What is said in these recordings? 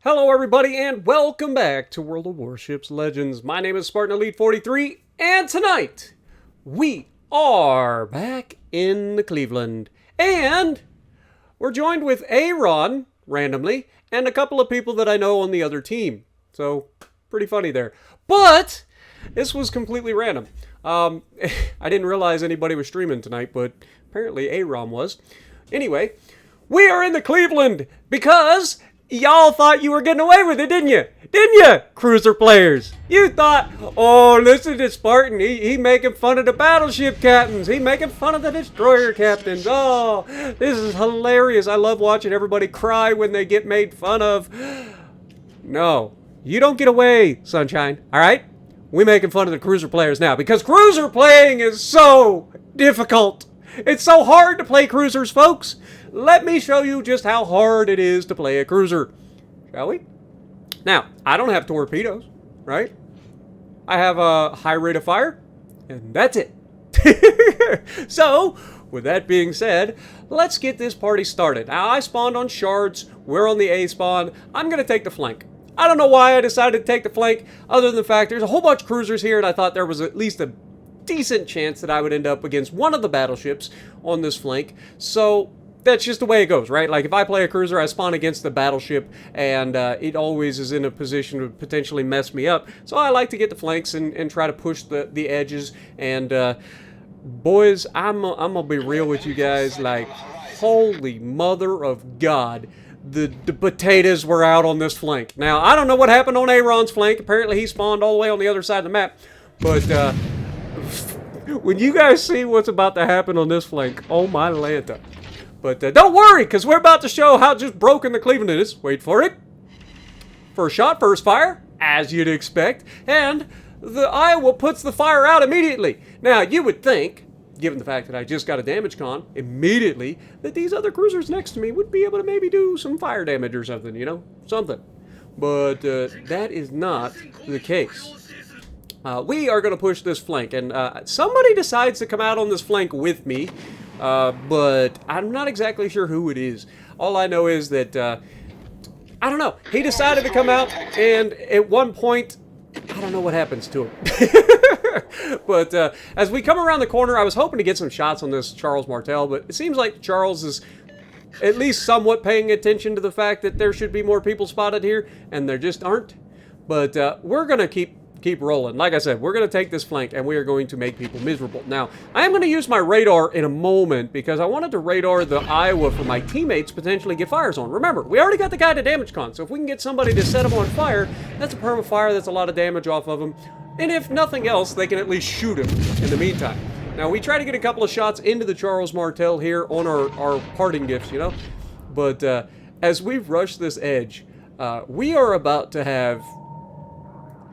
Hello everybody and welcome back to World of Warships Legends. My name is Spartan Elite 43 and tonight we are back in the Cleveland and we're joined with Aaron randomly and a couple of people that I know on the other team. So pretty funny there. But this was completely random. I didn't realize anybody was streaming tonight, but apparently Aaron was. Anyway, we are in the Cleveland because y'all thought you were getting away with it, didn't you? Didn't you, cruiser players? You thought, oh, listen to Spartan. He making fun of the battleship captains. He making fun of the destroyer captains. Oh, this is hilarious. I love watching everybody cry when they get made fun of. No, you don't get away, sunshine. All right? We're making fun of the cruiser players now because cruiser playing is so difficult. It's so hard to play cruisers, folks. Let me show you just how hard it is to play a cruiser. Shall we? Now, I don't have torpedoes, right? I have a high rate of fire, and that's it. So, with that being said, let's get this party started. Now, I spawned on shards. We're on the A spawn. I'm going to take the flank. I don't know why I decided to take the flank, other than the fact there's a whole bunch of cruisers here, and I thought there was at least a decent chance that I would end up against one of the battleships on this flank. So that's just the way it goes, right? Like if I play a cruiser, I spawn against the battleship, and it always is in a position to potentially mess me up. So I like to get the flanks and try to push the edges. And boys, I'm gonna be real with you guys. Like, holy mother of God, the potatoes were out on this flank. Now I don't know what happened on Aaron's flank. Apparently he spawned all the way on the other side of the map, but when you guys see what's about to happen on this flank, oh my Lanta. But don't worry, because we're about to show how just broken the Cleveland is. Wait for it. First shot, first fire, as you'd expect. And the Iowa puts the fire out immediately. Now, you would think, given the fact that I just got a damage con immediately, that these other cruisers next to me would be able to maybe do some fire damage or something, you know? Something. But that is not the case. We are going to push this flank, and somebody decides to come out on this flank with me, but I'm not exactly sure who it is. All I know is that, I don't know, he decided to come out, and at one point, I don't know what happens to him. But as we come around the corner, I was hoping to get some shots on this Charles Martel, but it seems like Charles is at least somewhat paying attention to the fact that there should be more people spotted here, and there just aren't. But we're going to keep rolling. Like I said, we're going to take this flank and we are going to make people miserable. Now, I am going to use my radar in a moment because I wanted to radar the Iowa for my teammates potentially get fires on. Remember, we already got the guy to damage con, so if we can get somebody to set him on fire, that's a perma fire, that's a lot of damage off of him. And if nothing else, they can at least shoot him in the meantime. Now, we try to get a couple of shots into the Charles Martel here on our parting gifts, you know? But as we rush this edge, we are about to have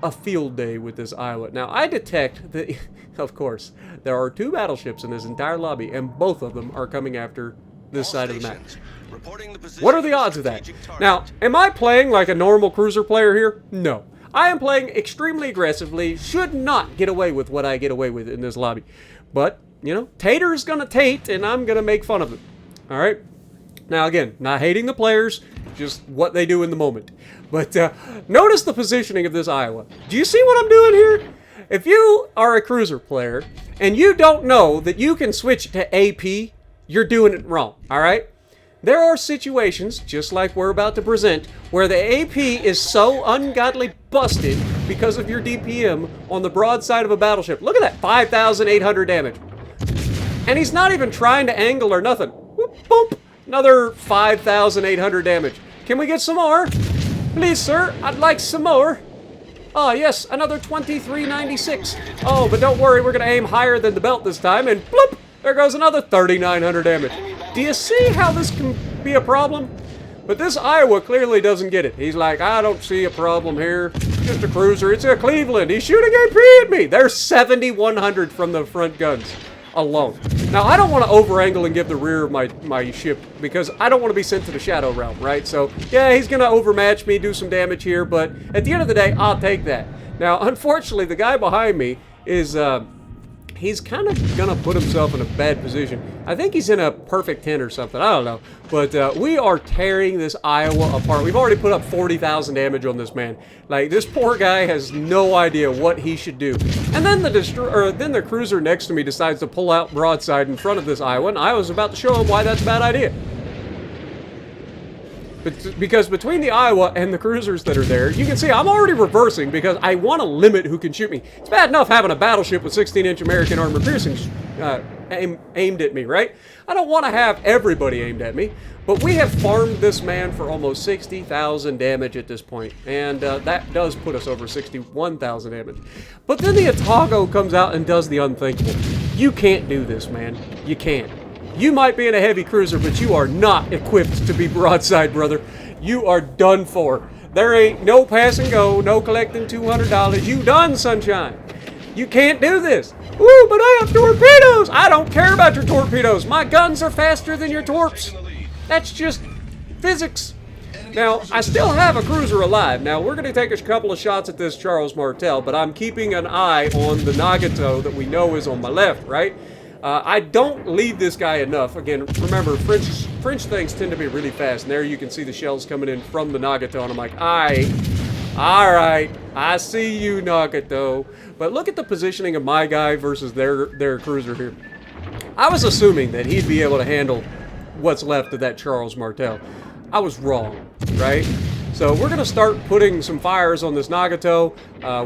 a field day with this Iowa. Now, I detect that, of course, there are two battleships in this entire lobby, and both of them are coming after this side of the map. What are the odds of that? Now, am I playing like a normal cruiser player here? No. I am playing extremely aggressively, should not get away with what I get away with in this lobby. But, you know, Tater's gonna tate, and I'm gonna make fun of him. Alright? Now, again, not hating the players, just what they do in the moment. But notice the positioning of this Iowa. Do you see what I'm doing here? If you are a cruiser player and you don't know that you can switch to AP, you're doing it wrong, all right? There are situations, just like we're about to present, where the AP is so ungodly busted because of your DPM on the broadside of a battleship. Look at that, 5,800 damage. And he's not even trying to angle or nothing. Whoop, boop. Another 5,800 damage. Can we get some more? Please, sir, I'd like some more. Oh, yes, another 2396. Oh, but don't worry, we're going to aim higher than the belt this time, and bloop, there goes another 3,900 damage. Do you see how this can be a problem? But this Iowa clearly doesn't get it. He's like, I don't see a problem here. Just a cruiser. It's a Cleveland. He's shooting AP at me. There's 7,100 from the front guns alone. Now, I don't want to over-angle and give the rear of my ship because I don't want to be sent to the Shadow Realm, right? So, yeah, he's going to overmatch me, do some damage here, but at the end of the day, I'll take that. Now, unfortunately, the guy behind me is, he's kind of gonna put himself in a bad position. I think he's in a perfect 10 or something. I don't know. But we are tearing this Iowa apart. We've already put up 40,000 damage on this man. Like, this poor guy has no idea what he should do. And then the cruiser next to me decides to pull out broadside in front of this Iowa, and I was about to show him why that's a bad idea. Because between the Iowa and the cruisers that are there, you can see I'm already reversing because I want to limit who can shoot me. It's bad enough having a battleship with 16-inch American armor piercing aimed at me, right? I don't want to have everybody aimed at me, but we have farmed this man for almost 60,000 damage at this point, and that does put us over 61,000 damage. But then the Otago comes out and does the unthinkable. You can't do this, man. You can't. You might be in a heavy cruiser, but you are not equipped to be broadside, brother. You are done for. There ain't no pass and go, no collecting $200. You done, sunshine. You can't do this. Ooh, but I have torpedoes. I don't care about your torpedoes. My guns are faster than your torps. That's just physics. Now, I still have a cruiser alive. Now, we're going to take a couple of shots at this Charles Martel, but I'm keeping an eye on the Nagato that we know is on my left, right? I don't lead this guy enough. Again, remember, French things tend to be really fast, and there you can see the shells coming in from the Nagato, and I'm like, alright, I see you, Nagato. But look at the positioning of my guy versus their cruiser here. I was assuming that he'd be able to handle what's left of that Charles Martel. I was wrong, right? So we're going to start putting some fires on this Nagato.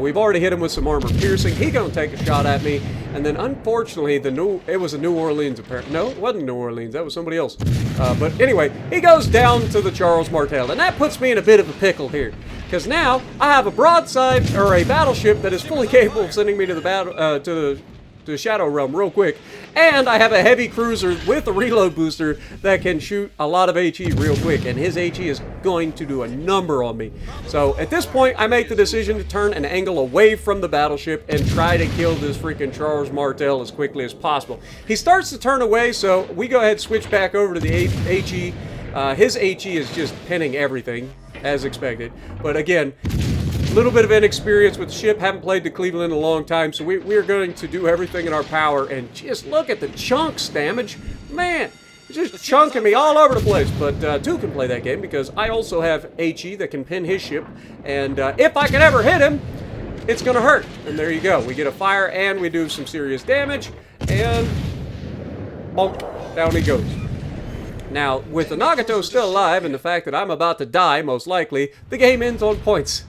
We've already hit him with some armor piercing. He's going to take a shot at me. And then unfortunately, it was a New Orleans apparently. No, it wasn't New Orleans. That was somebody else. But anyway, he goes down to the Charles Martel. And that puts me in a bit of a pickle here. Because now I have a broadside, or a battleship that is fully capable of sending me to the Shadow Realm real quick. And I have a heavy cruiser with a reload booster that can shoot a lot of HE real quick, and his HE is going to do a number on me. So at this point, I make the decision to turn an angle away from the battleship and try to kill this freaking Charles Martel as quickly as possible. He starts to turn away, so we go ahead and switch back over to the HE. His HE is just pinning everything, as expected. But again, little bit of inexperience with the ship, haven't played the Cleveland in a long time, so we are going to do everything in our power, and just look at the chunks damage. Man, it's just chunking me all over the place. But two can play that game because I also have HE that can pin his ship, and if I can ever hit him, it's gonna hurt. And there you go, we get a fire and we do some serious damage, and bonk, down he goes. Now, with the Nagato still alive and the fact that I'm about to die, most likely, the game ends on points.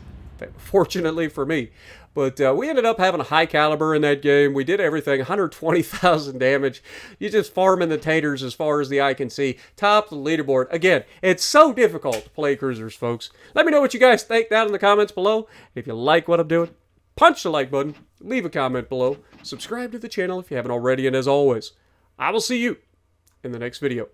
Fortunately for me. But we ended up having a high caliber in that game. We did everything, 120,000 damage. You just farming the taters as far as the eye can see. Top of the leaderboard. Again, it's so difficult to play cruisers, folks. Let me know what you guys think down in the comments below. If you like what I'm doing, punch the like button, leave a comment below, subscribe to the channel if you haven't already, and as always, I will see you in the next video.